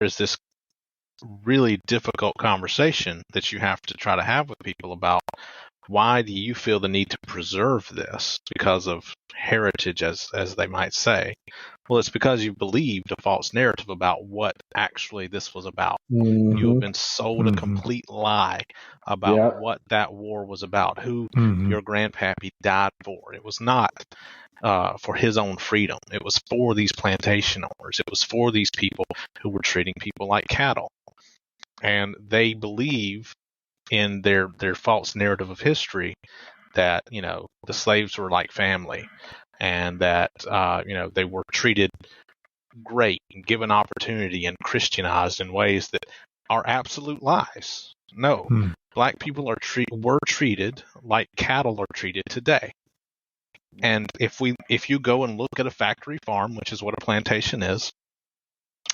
there's this really difficult conversation that you have to try to have with people about why do you feel the need to preserve this because of heritage, as they might say. Well, it's because you believed a false narrative about what actually this was about. You have been sold a complete lie about what that war was about, who your grandpappy died for. It was not for his own freedom. It was for these plantation owners. It was for these people who were treating people like cattle. And they believe in their false narrative of history that, the slaves were like family, and that, they were treated great and given opportunity and Christianized in ways that are absolute lies. No, black people were treated like cattle are treated today. And if you go and look at a factory farm, which is what a plantation is,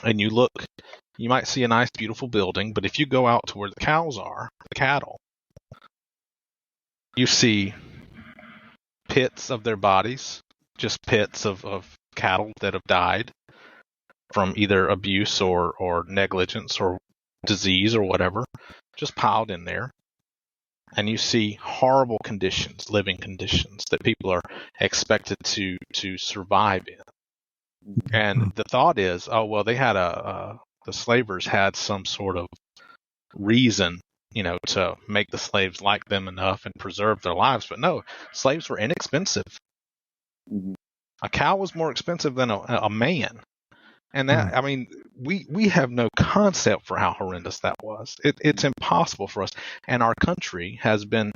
and you look, you might see a nice, beautiful building, but if you go out to where the cows are, the cattle, you see pits of their bodies, just pits of cattle that have died from either abuse or negligence or disease or whatever, just piled in there. And you see horrible conditions, living conditions that people are expected to survive in. And the thought is, oh, well, they had the slavers had some sort of reason, to make the slaves like them enough and preserve their lives. But no, slaves were inexpensive. A cow was more expensive than a man. And that, I mean, we have no concept for how horrendous that was. It's impossible for us. And our country has been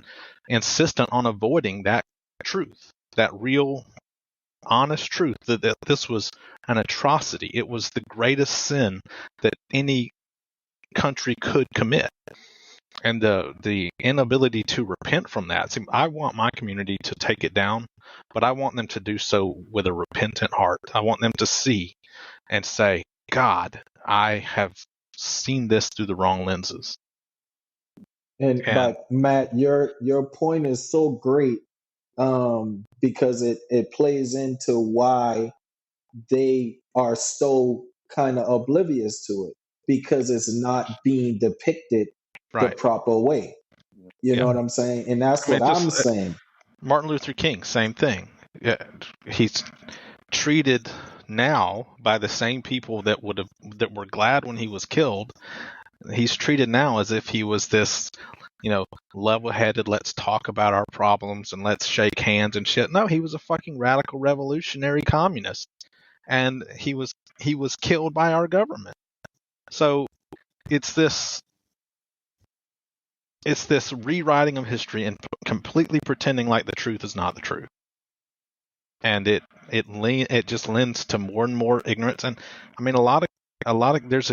insistent on avoiding that truth, that real, honest truth, that this was an atrocity. It was the greatest sin that any country could commit. And the inability to repent from that. See, I want my community to take it down, but I want them to do so with a repentant heart. I want them to see and say, God, I have seen this through the wrong lenses. But Matt, your point is so great, because it plays into why they are so kind of oblivious to it, because it's not being depicted the proper way. You know what I'm saying? And that's what I'm saying. Martin Luther King, same thing. He's treated now by the same people that were glad when he was killed. He's treated now as if he was this, level-headed, let's talk about our problems and let's shake hands and shit. No, he was a fucking radical revolutionary communist, and he was killed by our government. So it's this rewriting of history and completely pretending like the truth is not the truth. And it just lends to more and more ignorance. And I mean, a lot of there's